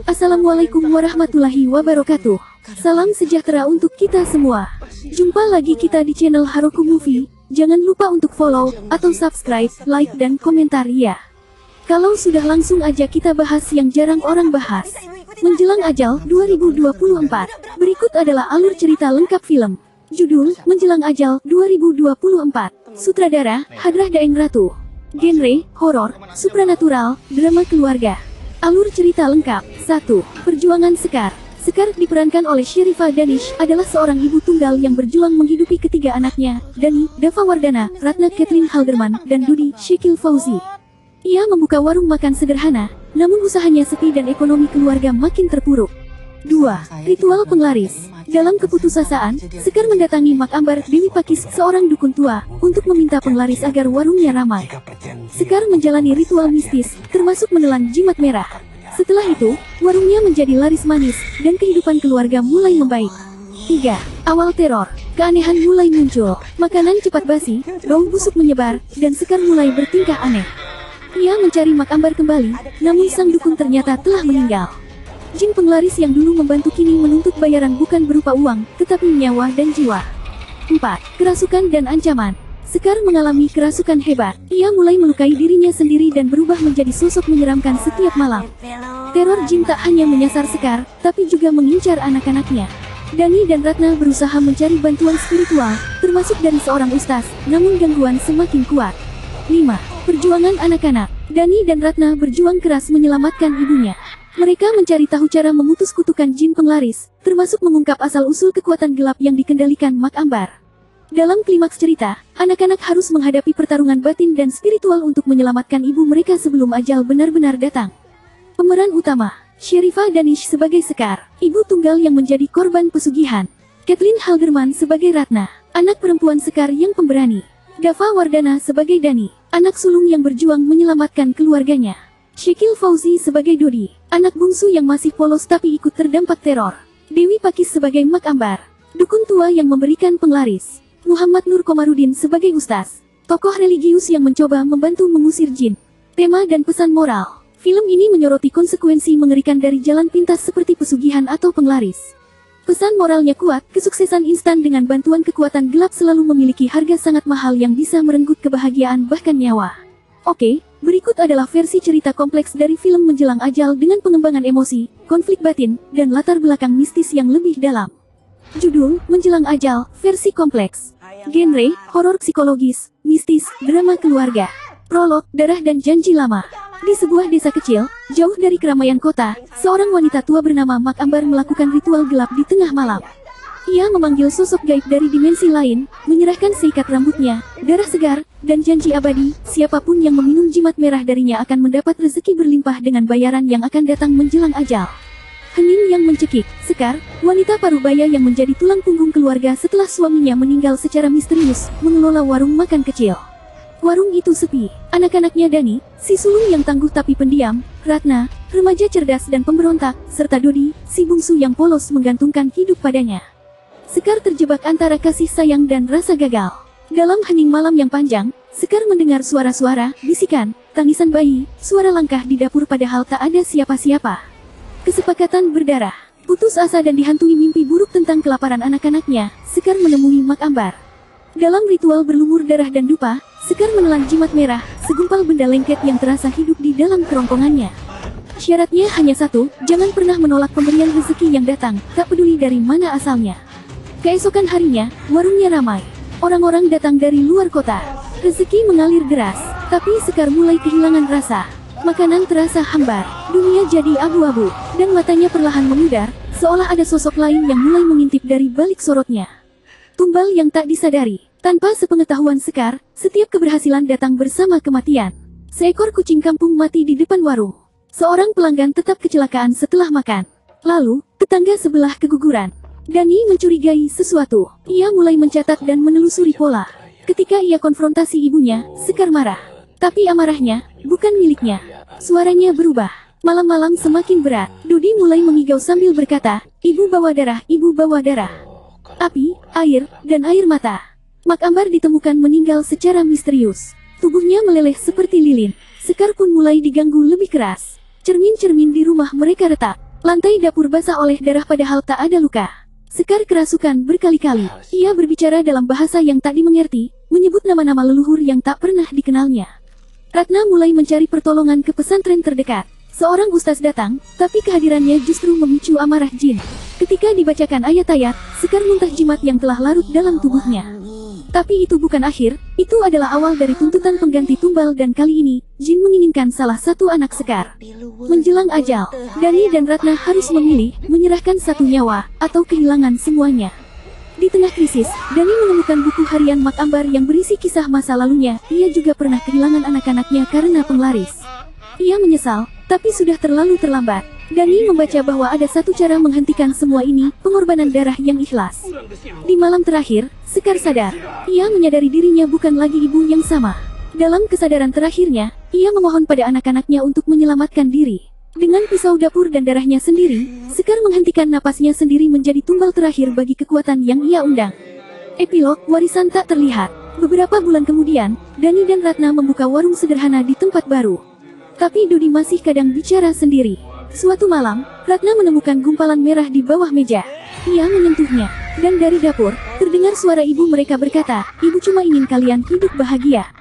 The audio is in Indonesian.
Assalamualaikum warahmatullahi wabarakatuh. Salam sejahtera untuk kita semua. Jumpa lagi kita di channel Haroku Movie. Jangan lupa untuk follow atau subscribe, like dan komentar ya. Kalau sudah langsung aja kita bahas yang jarang orang bahas. Menjelang Ajal 2024. Berikut adalah alur cerita lengkap film. Judul Menjelang Ajal 2024. Sutradara Hadrah Daeng Ratu. Genre horor, supranatural, drama keluarga. Alur cerita lengkap. 1. Perjuangan Sekar. Sekar diperankan oleh Sherifah Danish adalah seorang ibu tunggal yang berjuang menghidupi ketiga anaknya, Dani, Dava Wardana, Ratna Kathleen Halderman, dan Dudi, Shekil Fauzi. Ia membuka warung makan sederhana, namun usahanya sepi dan ekonomi keluarga makin terpuruk. 2. Ritual Penglaris. Dalam keputusasaan, Sekar mendatangi Mak Ambar Dewi Pakis, seorang dukun tua, untuk meminta penglaris agar warungnya ramai. Sekar menjalani ritual mistis, termasuk menelan jimat merah. Setelah itu, warungnya menjadi laris manis, dan kehidupan keluarga mulai membaik. 3. Awal teror. Keanehan mulai muncul. Makanan cepat basi, bau busuk menyebar, dan Sekar mulai bertingkah aneh. Ia mencari Mak Ambar kembali, namun sang dukun ternyata telah meninggal. Jin penglaris yang dulu membantu kini menuntut bayaran bukan berupa uang, tetapi nyawa dan jiwa. 4. Kerasukan dan ancaman. Sekar mengalami kerasukan hebat. Ia mulai melukai dirinya sendiri dan berubah menjadi sosok menyeramkan setiap malam. Teror jin tak hanya menyasar Sekar, tapi juga mengincar anak-anaknya. Dani dan Ratna berusaha mencari bantuan spiritual, termasuk dari seorang ustaz, namun gangguan semakin kuat. 5. Perjuangan anak-anak. Dani dan Ratna berjuang keras menyelamatkan ibunya. Mereka mencari tahu cara memutus kutukan jin penglaris, termasuk mengungkap asal-usul kekuatan gelap yang dikendalikan Mak Ambar. Dalam klimaks cerita, anak-anak harus menghadapi pertarungan batin dan spiritual untuk menyelamatkan ibu mereka sebelum ajal benar-benar datang. Pemeran utama, Sherifah Danish sebagai Sekar, ibu tunggal yang menjadi korban pesugihan. Kathleen Halderman sebagai Ratna, anak perempuan Sekar yang pemberani. Dava Wardana sebagai Dani, anak sulung yang berjuang menyelamatkan keluarganya. Shekil Fauzi sebagai Dodi, anak bungsu yang masih polos tapi ikut terdampak teror. Dewi Pakis sebagai Mak Ambar, dukun tua yang memberikan penglaris. Muhammad Nur Komarudin sebagai ustaz, tokoh religius yang mencoba membantu mengusir jin. Tema dan pesan moral. Film ini menyoroti konsekuensi mengerikan dari jalan pintas seperti pesugihan atau penglaris. Pesan moralnya kuat, kesuksesan instan dengan bantuan kekuatan gelap selalu memiliki harga sangat mahal yang bisa merenggut kebahagiaan bahkan nyawa. Oke, berikut adalah versi cerita kompleks dari film Menjelang Ajal dengan pengembangan emosi, konflik batin, dan latar belakang mistis yang lebih dalam. Judul, Menjelang Ajal, versi kompleks. Genre, horor psikologis, mistis, drama keluarga. Prolog, darah dan janji lama. Di sebuah desa kecil, jauh dari keramaian kota, seorang wanita tua bernama Mak Ambar melakukan ritual gelap di tengah malam. Ia memanggil sosok gaib dari dimensi lain, menyerahkan seikat rambutnya, darah segar, dan janji abadi, siapapun yang meminum jimat merah darinya akan mendapat rezeki berlimpah dengan bayaran yang akan datang menjelang ajal. Hening yang mencekik, Sekar, wanita parubaya yang menjadi tulang punggung keluarga setelah suaminya meninggal secara misterius, mengelola warung makan kecil. Warung itu sepi, anak-anaknya Dani, si sulung yang tangguh tapi pendiam, Ratna, remaja cerdas dan pemberontak, serta Dodi, si bungsu yang polos menggantungkan hidup padanya. Sekar terjebak antara kasih sayang dan rasa gagal. Dalam hening malam yang panjang, Sekar mendengar suara-suara, bisikan, tangisan bayi, suara langkah di dapur padahal tak ada siapa-siapa. Kesepakatan berdarah, putus asa dan dihantui mimpi buruk tentang kelaparan anak-anaknya, Sekar menemui Mak Ambar. Dalam ritual berlumur darah dan dupa, Sekar menelan jimat merah, segumpal benda lengket yang terasa hidup di dalam kerongkongannya. Syaratnya hanya satu, jangan pernah menolak pemberian rezeki yang datang, tak peduli dari mana asalnya. Keesokan harinya, warungnya ramai. Orang-orang datang dari luar kota. Rezeki mengalir deras, tapi Sekar mulai kehilangan rasa. Makanan terasa hambar, dunia jadi abu-abu, dan matanya perlahan memudar, seolah ada sosok lain yang mulai mengintip dari balik sorotnya. Tumbal yang tak disadari. Tanpa sepengetahuan Sekar, setiap keberhasilan datang bersama kematian. Seekor kucing kampung mati di depan warung. Seorang pelanggan tetap kecelakaan setelah makan. Lalu, tetangga sebelah keguguran. Dani mencurigai sesuatu. Ia mulai mencatat dan menelusuri pola. Ketika ia konfrontasi ibunya, Sekar marah. Tapi amarahnya bukan miliknya. Suaranya berubah. Malam-malam semakin berat. Dodi mulai mengigau sambil berkata, "Ibu bawa darah, ibu bawa darah." Api, air, dan air mata. Mak Ambar ditemukan meninggal secara misterius. Tubuhnya meleleh seperti lilin. Sekar pun mulai diganggu lebih keras. Cermin-cermin di rumah mereka retak. Lantai dapur basah oleh darah padahal tak ada luka. Sekar kerasukan berkali-kali. Ia berbicara dalam bahasa yang tak dimengerti, menyebut nama-nama leluhur yang tak pernah dikenalnya. Ratna mulai mencari pertolongan ke pesantren terdekat. Seorang ustaz datang, tapi kehadirannya justru memicu amarah jin. Ketika dibacakan ayat-ayat, Sekar muntah jimat yang telah larut dalam tubuhnya. Tapi itu bukan akhir, itu adalah awal dari tuntutan pengganti tumbal dan kali ini, jin menginginkan salah satu anak Sekar. Menjelang ajal, Dani dan Ratna harus memilih, menyerahkan satu nyawa, atau kehilangan semuanya. Di tengah krisis, Dani menemukan buku harian Mak Ambar yang berisi kisah masa lalunya. Ia juga pernah kehilangan anak-anaknya karena penglaris. Ia menyesal, tapi sudah terlalu terlambat. Dani membaca bahwa ada satu cara menghentikan semua ini, pengorbanan darah yang ikhlas. Di malam terakhir, Sekar sadar. Ia menyadari dirinya bukan lagi ibu yang sama. Dalam kesadaran terakhirnya, ia memohon pada anak-anaknya untuk menyelamatkan diri. Dengan pisau dapur dan darahnya sendiri, Sekar menghentikan napasnya sendiri menjadi tumbal terakhir bagi kekuatan yang ia undang. Epilog, warisan tak terlihat. Beberapa bulan kemudian, Dani dan Ratna membuka warung sederhana di tempat baru. Tapi Dodi masih kadang bicara sendiri. Suatu malam, Ratna menemukan gumpalan merah di bawah meja. Ia menyentuhnya, dan dari dapur, terdengar suara ibu mereka berkata, "Ibu cuma ingin kalian hidup bahagia."